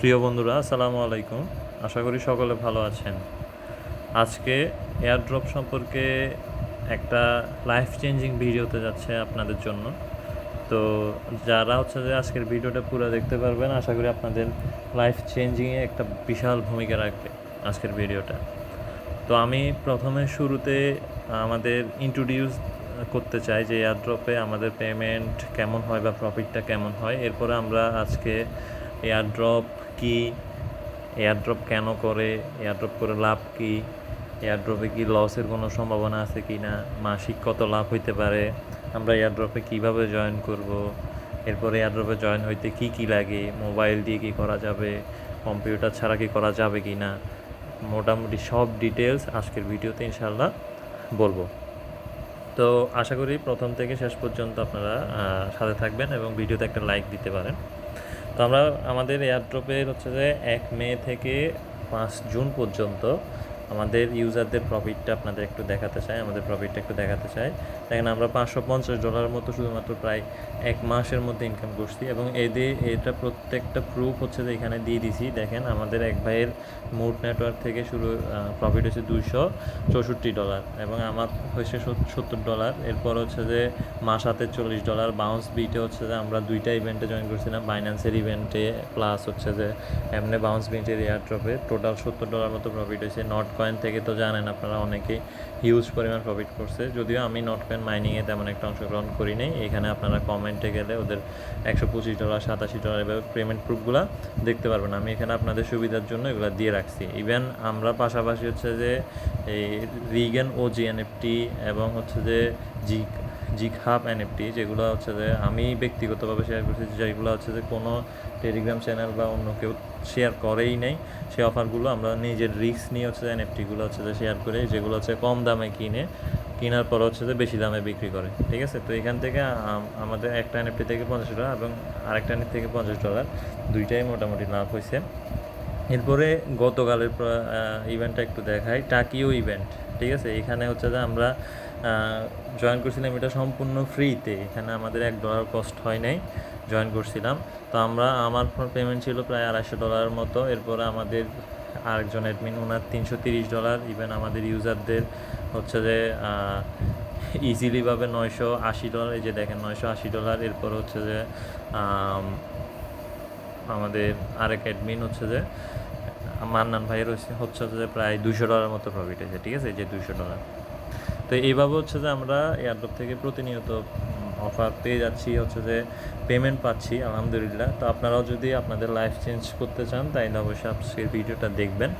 প্রিয় বন্ধুরা, আসসালামু আলাইকুম। আশা করি সকলে ভালো আছেন। আজকে এয়ারড্রপ সম্পর্কে একটা লাইফ চেঞ্জিং ভিডিওতে যাচ্ছে আপনাদের জন্য। তো যারা হচ্ছে যে আজকের ভিডিওটা পুরো দেখতে পারবেন, আশা করি আপনাদের লাইফ চেঞ্জিংয়ে একটা বিশাল ভূমিকা রাখবে আজকের ভিডিওটা। তো আমি প্রথমে শুরুতে আমাদের ইন্ট্রোডিউস করতে চাই যে এয়ারড্রপে আমাদের পেমেন্ট কেমন হয় বা প্রফিটটা কেমন হয়। এরপরে আমরা আজকে এয়ারড্রপ কি, এয়ারড্রপ কেন করে, এয়ারড্রপ করে লাভ কি, এয়ারড্রপে কি লসের কোনো সম্ভাবনা আছে কি না, মাসিক কত লাভ হইতে পারে, আমরা এয়ারড্রপে কিভাবে জয়েন করব, এরপরে এয়ারড্রপে জয়েন হইতে কি কি লাগে, মোবাইল দিয়ে কি করা যাবে, কম্পিউটার ছাড়া কি করা যাবে কি না, মোটামুটি সব ডিটেলস আজকের ভিডিওতে ইনশাল্লাহ বলবো। তো আশা করি প্রথম থেকে শেষ পর্যন্ত আপনারা সাথে থাকবেন এবং ভিডিওতে একটা লাইক দিতে পারেন। তো আমরা আমাদের এয়ারড্রপের হচ্ছে যে 1 মে থেকে 5 জুন পর্যন্ত আমাদের ইউজারদের প্রফিটটা আপনাদের একটু দেখাতে চাই, আমাদের প্রফিটটা একটু দেখাতে চাই। দেখেন আমরা $550 মতো শুধুমাত্র প্রায় 1 মাসের মধ্যে ইনকাম করছি এবং এটা প্রত্যেকটা প্রুফ হচ্ছে যে এখানে দিয়ে দিছি। দেখেন আমাদের এক ভাইয়ের মুড নেটওয়ার্ক থেকে শুরু প্রফিট হচ্ছে $264 এবং আমার হয়েছে $70। এরপর হচ্ছে যে মাস হাতে $40। বাউন্স বিটে হচ্ছে যে আমরা 2টা ইভেন্টে জয়েন করছিলাম, বাইন্যান্সের ইভেন্টে প্লাস হচ্ছে যে এমনি বাউন্স বিটের এয়ারড্রপে টোটাল $70 মতো প্রফিট হয়েছে। নট কয়েন থেকে তো জানেন আপনারা অনেকেই হিউজ পরিমাণ প্রফিট করছে, যদিও আমি নট কয়েন মাইনিংয়ে তেমন একটা অংশগ্রহণ করি নাই। এখানে আপনারা কমেন্টে গেলে ওদের $125, $87 এভাবে পেমেন্ট প্রুফগুলো দেখতে পারবেন। আমি এখানে আপনাদের সুবিধার জন্য এগুলো দিয়ে রাখছি। ইভেন আমরা পাশাপাশি হচ্ছে যে এই রিগেন ওজি এনএফটি এবং হচ্ছে যে জিকহাব এনএফটি, যেগুলো হচ্ছে যে আমি ব্যক্তিগতভাবে শেয়ার করছি, যেগুলো হচ্ছে যে কোনো টেলিগ্রাম চ্যানেল বা অন্য কেউ শেয়ার করেই নাই, সেই অফারগুলো আমরা নিজের রিস্ক নিয়ে হচ্ছে এনএফটিগুলো হচ্ছে যে শেয়ার করি, যেগুলো হচ্ছে কম দামে কেনার পর হচ্ছে যে বেশি দামে বিক্রি করে। ঠিক আছে, তো এখান থেকে আমাদের একটা এনএফটি থেকে $50 এবং আরেকটা এনএফটি থেকে $50, দুইটাই মোটামুটি লাভ হয়েছে। এরপরে গতকালের ইভেন্টটা একটু দেখাই, টাকিও ইভেন্ট। ঠিক আছে, এখানে হচ্ছে যে আমরা জয়েন করছিলাম, এটা সম্পূর্ণ ফ্রিতে, এখানে আমাদের $1 কস্ট হয় নাই, জয়েন করছিলাম। তো আমার পেমেন্ট ছিল প্রায় $250 মতো। এরপরে আমাদের আরেকজন অ্যাডমিন, ওনার $330। ইভেন আমাদের ইউজারদের হচ্ছে যে ইজিলিভাবে $980, এই যে দেখেন $980। এরপর হচ্ছে যে আমাদের আরেক অ্যাডমিন হচ্ছে যে মান্নান ভাইয়ের হচ্ছে যে প্রায় $200 মতো প্রফিট হয়েছে। ঠিক আছে, এই যে $200। তো এইভাবে হচ্ছে যে আমরা এয়ারড্রপ থেকে প্রতিনিয়ত অফার পেয়ে যাচ্ছি, হচ্ছে যে পেমেন্ট পাচ্ছি আলহামদুলিল্লাহ। তো আপনারাও যদি আপনাদের লাইফ চেঞ্জ করতে চান তাইলে অবশ্যই আজকের ভিডিওটা দেখবেন।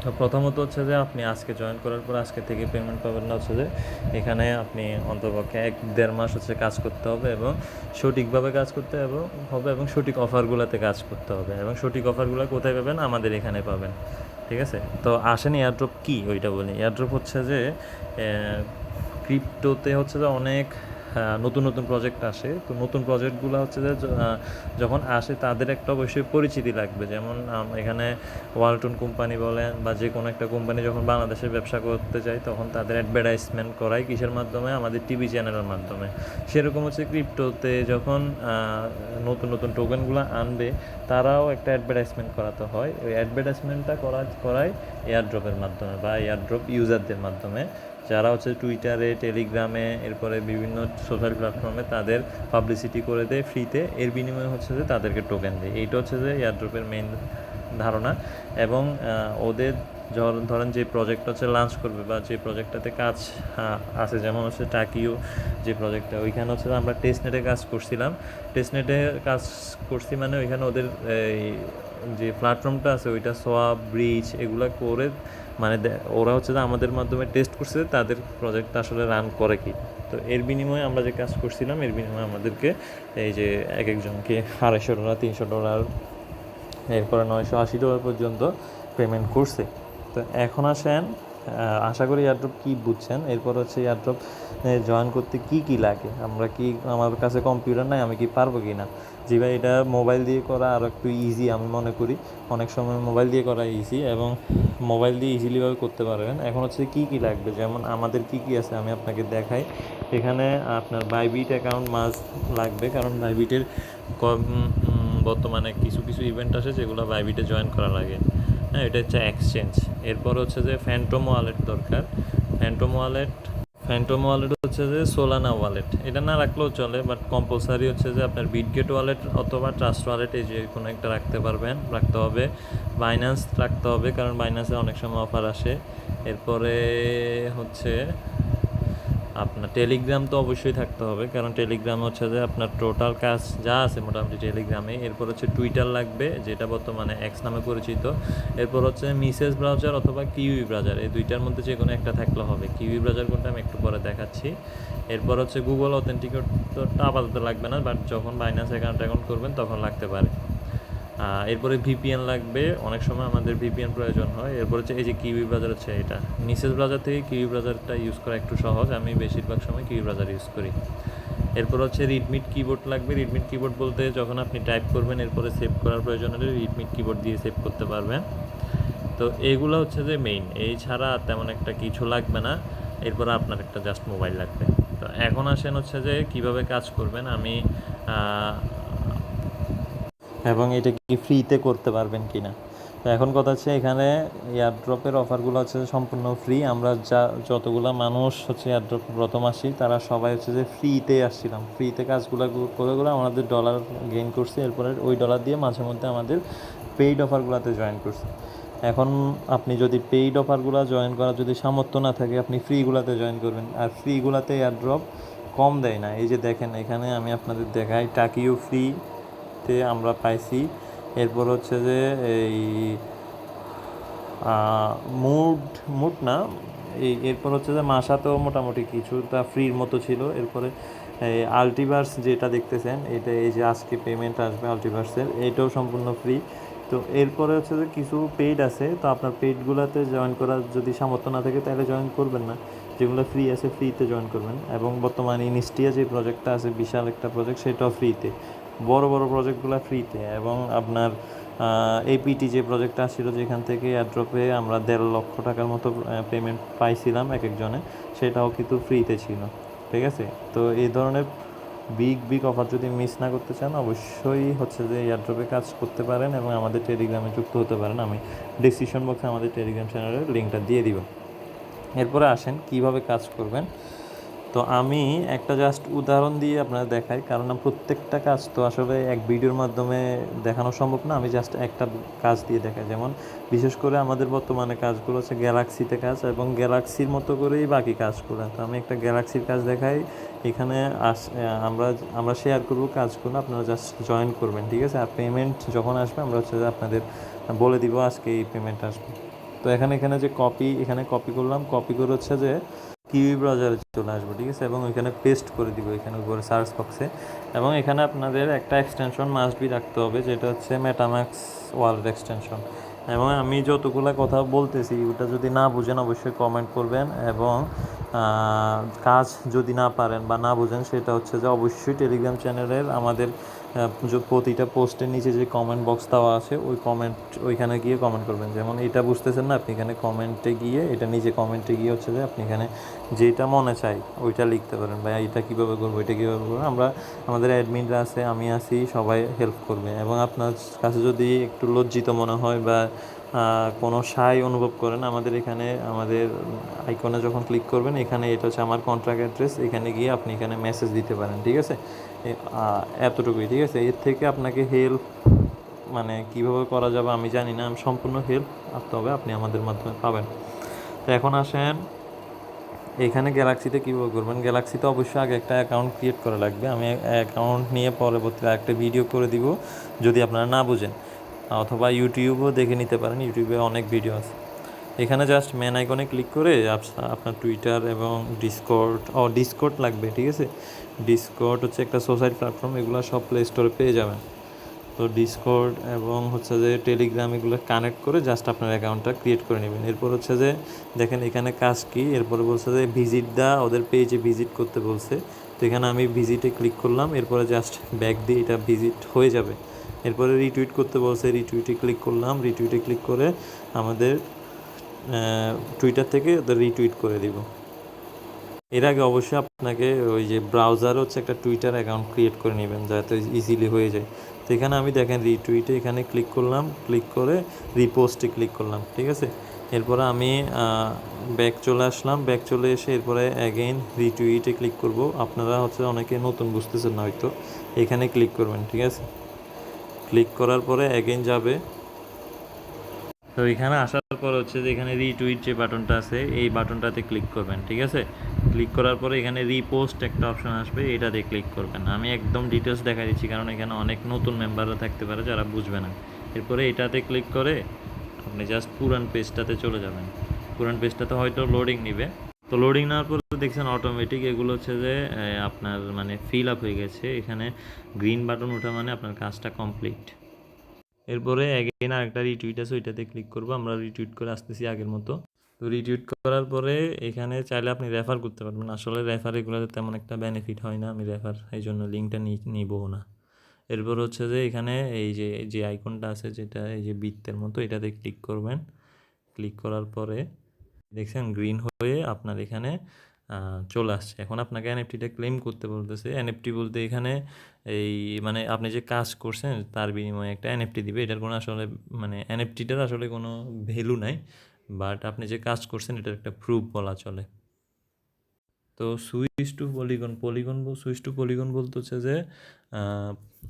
তো প্রথমত হচ্ছে যে আপনি আজকে জয়েন করার পর আজকে থেকে পেমেন্ট পাবেন না, হচ্ছে যে এখানে আপনি অন্তপক্ষে 1-1.5 মাস হচ্ছে কাজ করতে হবে এবং সঠিকভাবে কাজ করতে হবে এবং সঠিক অফারগুলোতে কাজ করতে হবে। এবং সঠিক অফারগুলো কোথায় পাবেন? আমাদের এখানে পাবেন। ঠিক আছে, তো আসেন এয়ারড্রপ কী ওইটা বলি। এয়ারড্রপ হচ্ছে যে ক্রিপ্টোতে হচ্ছে যে অনেক নতুন নতুন প্রজেক্ট আসে। তো নতুন প্রজেক্টগুলো হচ্ছে যে যখন আসে তাদের একটা অবশ্যই পরিচিতি লাগবে। যেমন এখানে ওয়ালটন কোম্পানি বলেন বা যে কোনো একটা কোম্পানি যখন বাংলাদেশে ব্যবসা করতে চায় তখন তাদের অ্যাডভার্টাইজমেন্ট করায় কিসের মাধ্যমে? আমাদের টিভি চ্যানেলের মাধ্যমে। সেরকম হচ্ছে ক্রিপ্টোতে যখন নতুন নতুন টোকেনগুলো আনবে তারাও একটা অ্যাডভার্টাইজমেন্ট করাতে হয়। ওই অ্যাডভার্টাইজমেন্টটা করায় এয়ারড্রপের মাধ্যমে বা এয়ারড্রপ ইউজারদের মাধ্যমে, যারা হচ্ছে টুইটারে, টেলিগ্রামে, এরপরে বিভিন্ন সোশ্যাল প্ল্যাটফর্মে তাদের পাবলিসিটি করে দেয় ফ্রিতে। এর বিনিময়ে হচ্ছে যে তাদেরকে টোকেন দেয়। এইটা হচ্ছে যে এয়ারড্রপের মেইন ধারণা। এবং ওদের ধরেন যে প্রজেক্টটা হচ্ছে লঞ্চ করবে বা যে প্রজেক্টটাতে কাজ আছে, যেমন হচ্ছে টাকিও যে প্রজেক্টটা, ওইখানে হচ্ছে আমরা টেস্টনেটে কাজ করছিলাম। টেস্টনেটে কাজ করছি মানে ওইখানে ওদের এই যে প্ল্যাটফর্মটা আছে ওইটা সোয়াপ, ব্রিজ এগুলো করে, মানে ওরা হচ্ছে যে আমাদের মাধ্যমে টেস্ট করছে তাদের প্রজেক্টটা আসলে রান করে কি। তো এর বিনিময়ে আমরা যে কাজ করছিলাম এর বিনিময়ে আমাদেরকে এই যে এক একজনকে $250, $300, এরপরে $980 পর্যন্ত পেমেন্ট করছে। তো এখন আসেন, আশা করি এয়ারড্রপ কী বুঝছেন। এরপর হচ্ছে এয়ারড্রপ জয়েন করতে কি লাগে, আমার কাছে কম্পিউটার নাই, আমি কি পারবো কি না। জি ভাই, এটা মোবাইল দিয়ে করা আরও একটু ইজি আমি মনে করি। অনেক সময় মোবাইল দিয়ে করা ইজি এবং মোবাইল দিয়ে ইজিলিভাবে করতে পারবেন। এখন হচ্ছে কি লাগবে, যেমন আমাদের কি আছে আমি আপনাকে দেখাই। এখানে আপনার বাইবিট অ্যাকাউন্ট মাস্ট লাগবে, কারণ বাইবিটের বর্তমানে কিছু কিছু ইভেন্ট আসে যেগুলো বাইবিটে জয়েন করা লাগে। হ্যাঁ, এটা হচ্ছে এক্সচেঞ্জ। এরপর হচ্ছে যে ফ্যান্টম ওয়ালেট দরকার। ফ্যান্টম ওয়ালেট হচ্ছে যে সোলানা ওয়ালেট, এটা না রাখলেও চলে, বাট কম্পালসারি হচ্ছে যে আপনার বিটগেট ওয়ালেট অথবা ট্রাস্ট ওয়ালেট, এই যে কোনো একটা রাখতে হবে। বাইন্যান্স রাখতে হবে, কারণ বাইন্যান্সে অনেক সময় অফার আসে। এরপরে হচ্ছে আপনার টেলিগ্রাম তো অবশ্যই থাকতে হবে, কারণ টেলিগ্রাম হচ্ছে যে আপনার টোটাল কাজ যা আছে মোটামুটি টেলিগ্রামে। এরপর হচ্ছে টুইটার লাগবে, যেটা বর্তমানে এক্স নামে পরিচিত। এরপর হচ্ছে মিসেস ব্রাউজার অথবা কিউই ব্রাউজার, এই দুইটার মধ্যে যে কোনো একটা থাকলে হবে। কিউই ব্রাউজার কোনটা আমি একটু পরে দেখাচ্ছি। এরপর হচ্ছে গুগল অথেন্টিকেটরটা আপাতত লাগবে না, বাট যখন বাইন্যান্স অ্যাকাউন্ট করবেন তখন লাগতে পারে। এরপরে ভিপিএন লাগবে, অনেক সময় আমাদের ভিপিএন প্রয়োজন হয়। এরপর হচ্ছে এই যে কিউই ব্রাউজার হচ্ছে এটা, মিসেস ব্রাউজার থেকে কিউই ব্রাউজারটা ইউজ করা একটু সহজ, আমি বেশিরভাগ সময় কিউই ব্রাউজার ইউজ করি। এরপর হচ্ছে রিডমিট কিবোর্ড লাগবে। রিডমিট কিবোর্ড বলতে যখন আপনি টাইপ করবেন এরপরে সেভ করার প্রয়োজন হলে রিডমিট কিবোর্ড দিয়ে সেভ করতে পারবেন। তো এইগুলো হচ্ছে যে মেইন, এই ছাড়া তেমন একটা কিছু লাগবে না। এরপর আপনার একটা জাস্ট মোবাইল লাগবে। তো এখন আসেন হচ্ছে যে কীভাবে কাজ করবেন আমি এবং এটা কি ফ্রিতে করতে পারবেন কি না। তো এখন কথা হচ্ছে এখানে এয়ারড্রপের অফারগুলো হচ্ছে সম্পূর্ণ ফ্রি। আমরা যতগুলো মানুষ হচ্ছে এয়ারড্রপ প্রথম আসি তারা সবাই হচ্ছে যে ফ্রিতে আসছিলাম, ফ্রিতে কাজগুলো করে আমাদের ডলার গেইন করছি। এরপরে ওই ডলার দিয়ে মাঝে মধ্যে আমাদের পেইড অফারগুলোতে জয়েন করছি। এখন আপনি যদি পেইড অফারগুলো জয়েন করার যদি সামর্থ্য না থাকে, আপনি ফ্রিগুলোতে জয়েন করবেন। আর ফ্রিগুলোতে এয়ারড্রপ কম দেয় না। এই যে দেখেন এখানে আমি আপনাদের দেখাই, টাকিও ফ্রিতে আমরা পাইছি। এরপর হচ্ছে যে এই মুড না, এরপর হচ্ছে যে মাসাতেও মোটামুটি কিছুটা ফ্রির মতো ছিল। এরপরে এই আল্টিভার্স যেটা দেখতেছেন, এটা এই যে আজকে পেমেন্ট আসবে আল্টিভার্সের, এটাও সম্পূর্ণ ফ্রি। তো এরপরে হচ্ছে যে কিছু পেইড আছে, তো আপনার পেইডগুলোতে জয়েন করার যদি সামর্থ্য না থাকে তাহলে জয়েন করবেন না। যেগুলো ফ্রি আছে ফ্রিতে জয়েন করবেন। এবং বর্তমানে ইনস্টিয়া যে প্রজেক্টটা আছে, বিশাল একটা প্রজেক্ট, সেটাও ফ্রিতে। বড় বড় প্রজেক্টগুলো ফ্রিতে। এবং আপনার এপিটি যে প্রজেক্টটা ছিল, যেখান থেকে এয়ারড্রপে আমরা 1.5 লক্ষ টাকার মতো পেমেন্ট পাইছিলাম এক একজনে, সেটাও কিন্তু ফ্রিতে ছিল। ঠিক আছে, তো এই ধরনের বিগ অফার যদি মিস না করতে চান, অবশ্যই হচ্ছে যে এয়ারড্রপে কাজ করতে পারেন এবং আমাদের টেলিগ্রামে যুক্ত হতে পারেন। আমি ডিসক্রিপশন বক্সে আমাদের টেলিগ্রাম চ্যানেলের লিঙ্কটা দিয়ে দিব। এরপরে আসেন কিভাবে কাজ করবেন। তো আমি একটা জাস্ট উদাহরণ দিয়ে আপনারা দেখাই, কারণ প্রত্যেকটা কাজ তো আসলে এক ভিডিওর মাধ্যমে দেখানো সম্ভব না। আমি জাস্ট একটা কাজ দিয়ে দেখাই। যেমন বিশেষ করে আমাদের বর্তমানে কাজগুলো হচ্ছে গ্যালাক্সিতে কাজ, এবং গ্যালাক্সির মতো করেই বাকি কাজগুলো। তো আমি একটা গ্যালাক্সির কাজ দেখাই। এখানে আমরা শেয়ার করব কাজগুলো, আপনারা জাস্ট জয়েন করবেন। ঠিক আছে, আর পেমেন্ট যখন আসবে আমরা হচ্ছে আপনাদের বলে দিব আজকে এই পেমেন্ট আসবে। তো এখানে যে এখানে কপি করলাম, কপি করে হচ্ছে যে কিউই ব্রাউজারে চলে আসবো। ঠিক আছে, এবং ওইখানে পেস্ট করে দিব এখানে উপরে সার্চ বক্সে। এবং এখানে আপনাদের একটা এক্সটেনশন মাস্ট বি রাখতে হবে, যেটা হচ্ছে মেটাম্যাক্স ওয়ালেট এক্সটেনশন। এবং আমি যতগুলো কথা বলতেছি ওটা যদি না বুঝেন অবশ্যই কমেন্ট করবেন। এবং কাজ যদি না পারেন বা না বুঝেন, সেটা হচ্ছে যে অবশ্যই টেলিগ্রাম চ্যানেলের আমাদের প্রতিটা পোস্টের নিচে যে কমেন্ট বক্স দেওয়া আছে ওইখানে গিয়ে কমেন্ট করবেন। যেমন এটা বুঝতেছেন না, আপনি এখানে কমেন্টে গিয়ে কমেন্টে গিয়ে হচ্ছে যে আপনি এখানে যেটা মনে চাই ওইটা লিখতে পারেন, বা এটা কীভাবে করবো, এটা কীভাবে করবো। আমাদের অ্যাডমিনরা আছে, আমি আছি, সবাই হেল্প করবে। এবং আপনার কাছে যদি একটু লজ্জিত মনে হয় বা কোনো সাই অনুভব করেন, আমাদের আইকনে যখন ক্লিক করবেন, এখানে এটা হচ্ছে আমার কন্ট্রাক্ট অ্যাড্রেস, এখানে গিয়ে আপনি এখানে মেসেজ দিতে পারেন। ঠিক আছে, এতটুকুই। ঠিক আছে, এর থেকে আপনাকে হেল্প মানে কীভাবে করা যাবে আমি জানি না, আমি সম্পূর্ণ হেল্প তবে আপনি আমাদের মাধ্যমে পাবেন। তো এখন আসেন এখানে গ্যালাক্সিতে কীভাবে করবেন। গ্যালাক্সিতে অবশ্যই আগে একটা অ্যাকাউন্ট ক্রিয়েট করা লাগবে। আমি অ্যাকাউন্ট নিয়ে পরবর্তীতে একটা ভিডিও করে দিব যদি আপনারা না বুঝেন, অথবা ইউটিউবও দেখে নিতে পারেন, ইউটিউবে অনেক ভিডিও আছে। এখানে জাস্ট মেন আইকনে ক্লিক করে আপনার টুইটার এবং ডিসকর্ড লাগবে। ঠিক আছে, ডিসকর্ড হচ্ছে একটা সোসাইটি প্ল্যাটফর্ম, এগুলো সব প্লে স্টোরে পেয়ে যাবেন। তো ডিসকর্ড এবং হচ্ছে যে টেলিগ্রাম, এগুলো কানেক্ট করে জাস্ট আপনার অ্যাকাউন্টটা ক্রিয়েট করে নেবেন। এরপর হচ্ছে যে দেখেন এখানে কাজ কি, এরপরে বলছে যে ওদের পেজে ভিজিট করতে বলছে। তো এখানে আমি ভিজিটে ক্লিক করলাম, এরপরে জাস্ট ব্যাক দিয়ে এটা ভিজিট হয়ে যাবে। এরপরে রিটুইট করতে বলছে, রিটুইটে ক্লিক করলাম, রিটুইটে ক্লিক করে আমাদের টুইটার থেকে ওদের রিটুইট করে দিব। এর আগে অবশ্যই আপনাকে ওই যে ব্রাউজার হচ্ছে একটা টুইটার অ্যাকাউন্ট ক্রিয়েট করে নেবেন, যাতে ইজিলি হয়ে যায়। তো তো এখানে আমি দেখেন রিটুইটে এখানে ক্লিক করলাম, ক্লিক করে রিপোস্টে ক্লিক করলাম, ঠিক আছে। এরপরে আমি ব্যাক চলে আসলাম, ব্যাক চলে এসে এরপরে অ্যাগেইন রিটুইটে ক্লিক করব। আপনারা হচ্ছে অনেকে নতুন বুঝতেছেন না হয়তো, এখানে ক্লিক করবেন, ঠিক আছে। ক্লিক করার পরে অ্যাগেইন যাবে। তো এখানে আসার পর হচ্ছে যে এখানে রিটুইট যে বাটনটা আছে এই বাটনটাতে ক্লিক করবেন, ঠিক আছে। ক্লিক করার পরে এখানে রিপোস্ট একটা অপশন আসবে, এটাতে ক্লিক করবেন। আমি একদম ডিটেলস দেখা দিচ্ছি কারণ এখানে অনেক নতুন মেম্বাররা থাকতে পারে যারা বুঝবে না। এরপরে এটাতে ক্লিক করে আপনি জাস্ট পুরান পেজটাতে চলে যাবেন। পুরান পেজটাতে হয়তো লোডিং নিবে। তো লোডিং নেওয়ার পরে দেখছেন অটোমেটিক এগুলো হচ্ছে যে আপনার মানে ফিল আপ হয়ে গেছে। এখানে গ্রিন বাটন ওঠা মানে আপনার কাজটা কমপ্লিট। এরপরে অ্যাগেন আরেকটা রিটুইট আছে, ওইটাতে ক্লিক করবো। আমরা রিটুইট করে আসতেছি আগের মতো। তো রিটুইট করার পরে এখানে চাইলে আপনি রেফার করতে পারবেন। আসলে রেফার এগুলোতে তেমন একটা বেনিফিট হয় না, আমি রেফার এই জন্য লিঙ্কটা নিবও না। এরপর হচ্ছে যে এখানে এই যে আইকনটা আছে যেটা এই যে বৃত্তের মতো, এটাতে ক্লিক করবেন। ক্লিক করার পরে দেখছেন গ্রিন হয়ে আপনার এখানে চলে আসছে। এখন আপনাকে এনএফটিটা ক্লেম করতে বলতেছে। এনএফটি বলতে এখানে এই মানে আপনি যে কাজ করছেন তার বিনিময়ে একটা এনএফটি দিবে। এটার কোনো আসলে মানে এনএফটিটার আসলে কোনো ভ্যালু নাই, বাট আপনি যে কাজ করছেন এটার একটা প্রুফ বলা চলে। তো সুইচ টু পলিগন বলতে হচ্ছে যে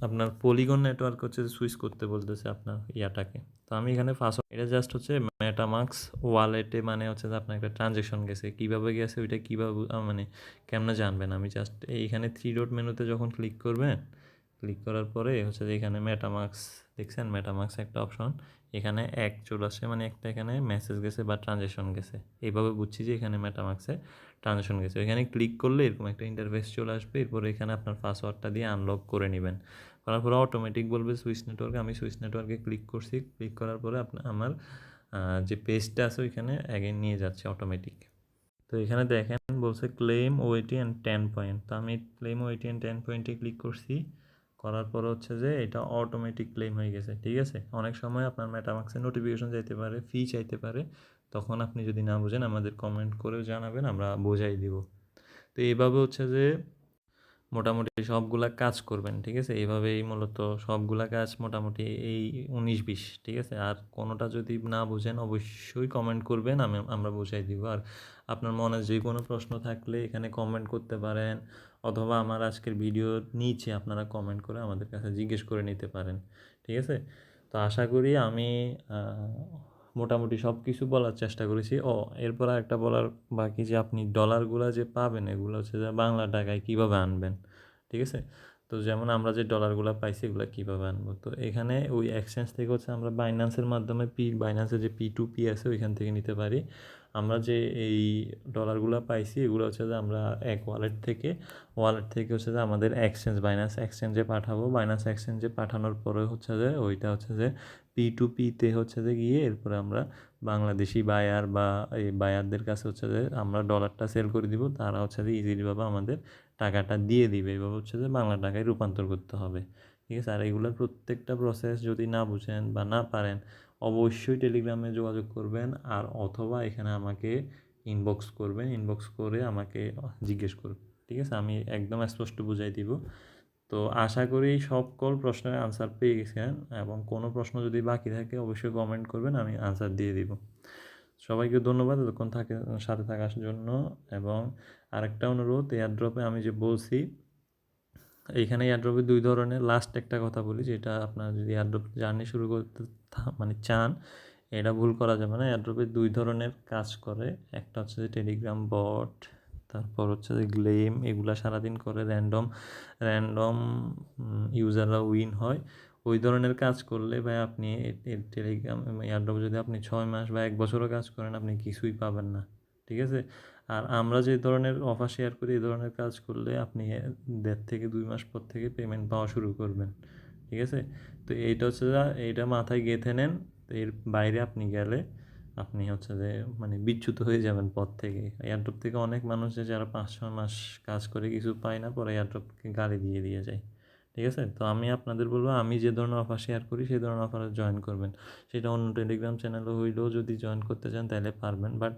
আপনার পলিগন নেটওয়ার্ক হচ্ছে সুইচ করতে বলতেছে আপনার ইয়াটাকে। তো আমি এখানে ফার্স্ট এটা জাস্ট হচ্ছে মেটামাক্স ওয়ালেটে মানে হচ্ছে যে আপনার একটা ট্রানজেকশন গেছে, কীভাবে গেছে ওইটা কীভাবে মানে কেমনে জানবেন। আমি জাস্ট এইখানে 3 ডট মেনুতে যখন ক্লিক করবেন, ক্লিক করার পরে হচ্ছে যে এখানে মেটামাক্স দেখছেন, মেটামাক্স একটা অপশন এখানে এক চলে আসে, মানে একটা এখানে মেসেজ গেছে বা ট্রানজেকশন গেছে। এইভাবে বুঝছি যে এখানে মেটামাক্সে ট্রানজেকশন গেছে। এখানে ক্লিক করলে এরকম একটা ইন্টারফেস চলে আসবে। এরপরে এখানে আপনার পাসওয়ার্ডটা দিয়ে আনলক করে নেবেন। করার পরে অটোমেটিক বলবে সুইচ নেটওয়ার্ক। আমি সুইচ নেটওয়ার্কে ক্লিক করছি। ক্লিক করার পরে আমার যে পেজটা আছে ওইখানে অ্যাগেন নিয়ে যাচ্ছে অটোমেটিক। তো এখানে দেখেন বলছে ক্লেম ওএটি অ্যান্ড 10 পয়েন্ট। তো আমি ক্লেম ওএটি অ্যান্ড 10 পয়েন্টে ক্লিক করছি। করার পর হচ্ছে যে এটা অটোমেটিক ক্লেম হয়ে গেছে, ঠিক আছে। অনেক সময় আপনার মেটামাক্সের নোটিফিকেশন যাইতে পারে, ফি চাইতে পারে, তখন আপনি যদি না বুঝেন আমাদের কমেন্ট করেও জানাবেন, আমরা বোঝাই দিব। তো এইভাবে হচ্ছে যে মোটামুটি সবগুলা কাজ করবেন, ঠিক আছে। এইভাবেই মূলত সবগুলা কাজ মোটামুটি এই 19-20, ঠিক আছে। আর কোনোটা যদি না বুঝেন অবশ্যই কমেন্ট করবেন, আমরা বুঝাই দিব। আর আপনার মনে যে কোনো প্রশ্ন থাকলে এখানে কমেন্ট করতে পারেন, অথবা আমার আজকের ভিডিওর নিচে আপনারা কমেন্ট করে আমাদের কাছে জিজ্ঞেস করে নিতে পারেন, ঠিক আছে। তো আশা করি আমি মোটামুটি সব কিছু বলার চেষ্টা করেছি। এরপর একটা বলার বাকি যে আপনি ডলারগুলো যে পাবেন এগুলো হচ্ছে যে বাংলা টাকায় কীভাবে আনবেন, ঠিক আছে। তো যেমন আমরা যে ডলারগুলো পাইছি এগুলো কীভাবে আনবো, তো এখানে ওই এক্সচেঞ্জ থেকে হচ্ছে আমরা বাইন্যান্সের মাধ্যমে বাইন্যান্সের যে P2P আছে ওইখান থেকে নিতে পারি। আমরা যে এই ডলারগুলো পাইছি এগুলো হচ্ছে যে আমরা এক ওয়ালেট থেকে হচ্ছে যে আমাদের বাইন্যান্স এক্সচেঞ্জে পাঠাবো। বাইন্যান্স এক্সচেঞ্জে পাঠানোর পরে হচ্ছে যে ওইটা হচ্ছে যে P2P-তে হচ্ছে যে গিয়ে এরপরে আমরা বাংলাদেশি বায়ার বা এই বায়ারদের কাছে হচ্ছে যে আমরা ডলারটা সেল করে দিব, তারা হচ্ছে যে ইজিলিভাবে আমাদের টাকাটা দিয়ে দিবে। এভাবে হচ্ছে যে বাংলা টাকায় রূপান্তর করতে হবে, ঠিক আছে। আর এগুলোর প্রত্যেকটা প্রসেস যদি না বুঝেন বা না পারেন অবশ্যই টেলিগ্রামে যোগাযোগ করবেন, আর অথবা এখানে আমাকে ইনবক্স করবেন, ইনবক্স করে আমাকে জিজ্ঞেস করবেন, ঠিক আছে। আমি একদম স্পষ্ট বুঝাই দিব। তো আশা করি সকল প্রশ্নের আনসার পেয়ে গেছেন, এবং কোনো প্রশ্ন যদি বাকি থাকে অবশ্যই কমেন্ট করবেন, আমি আনসার দিয়ে দিব। সবাইকে ধন্যবাদ এতক্ষণ সাথে থাকার জন্য। এবং আরেকটা অনুরোধ, এয়ারড্রপে আমি যে বলছি এইখানে এয়ারড্রপে 2 ধরনের। লাস্ট একটা কথা বলি, যেটা আপনার যদি এয়ারড্রপ জার্নি শুরু করতে মানে চান, এটা ভুল করা যাবে না। এয়ারড্রপে 2 ধরনের কাজ করে। একটা হচ্ছে যে টেলিগ্রাম বট, তারপর হচ্ছে যে গ্লেম, এগুলা সারাদিন করে র্যান্ডম ইউজাররা উইন হয়। ওই ধরনের কাজ করলে ভাই আপনি টেলিগ্রাম এয়ারড্রপে যদি আপনি 6 মাস বা 1 বছরও কাজ করেন আপনি কিছুই পাবেন না, ঠিক আছে। আর আমরা যে ধরনের অফার শেয়ার করি এই ধরনের কাজ করলে আপনি 1.5 থেকে 2 মাস পর থেকে পেমেন্ট পাওয়া শুরু করবেন, ঠিক আছে। তো এইটা হচ্ছে এইটা মাথায় গেঁথে নেন। তো এর বাইরে আপনি গেলে আপনি হচ্ছে যে মানে বিচ্যুত হয়ে যাবেন পথ থেকে। এয়ারড্রপ থেকে অনেক মানুষ যারা 5-6 মাস কাজ করে কিছু পায় না, পরে এয়ারড্রপকে গালি দিয়ে যায়, ঠিক আছে। তো আমি আপনাদের বলবো আমি যে ধরনের অফার শেয়ার করি সেই ধরনের অফারে জয়েন করবেন। সেটা অন্য টেলিগ্রাম চ্যানেলও হইলেও যদি জয়েন করতে চান তাহলে পারবেন, বাট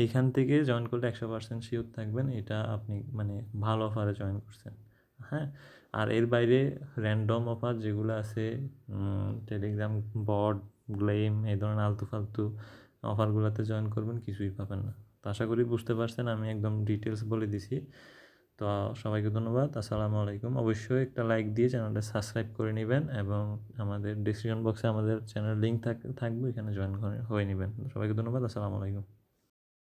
এইখান থেকে জয়েন করলে 100% শিওর থাকবেন এটা আপনি মানে ভালো অফারে জয়েন করছেন। হ্যাঁ, আর এর বাইরে র্যান্ডম অফার যেগুলো আছে, টেলিগ্রাম বট, গ্লেম, এই ধরনের আলতু ফালতু অফারগুলোতে জয়েন করবেন, কিছুই পাবেন না। তো আশা করি বুঝতে পারছেন, আমি একদম ডিটেলস বলে দিছি। তো সবাইকে ধন্যবাদ, আসসালামু আলাইকুম। অবশ্যই একটা লাইক দিয়ে চ্যানেলটা সাবস্ক্রাইব করে নেবেন এবং আমাদের ডিসক্রিপশন বক্সে আমাদের চ্যানেল লিঙ্ক থাকবে, এখানে জয়েন হয়ে নেবেন। সবাইকে ধন্যবাদ, আসসালামু আলাইকুম।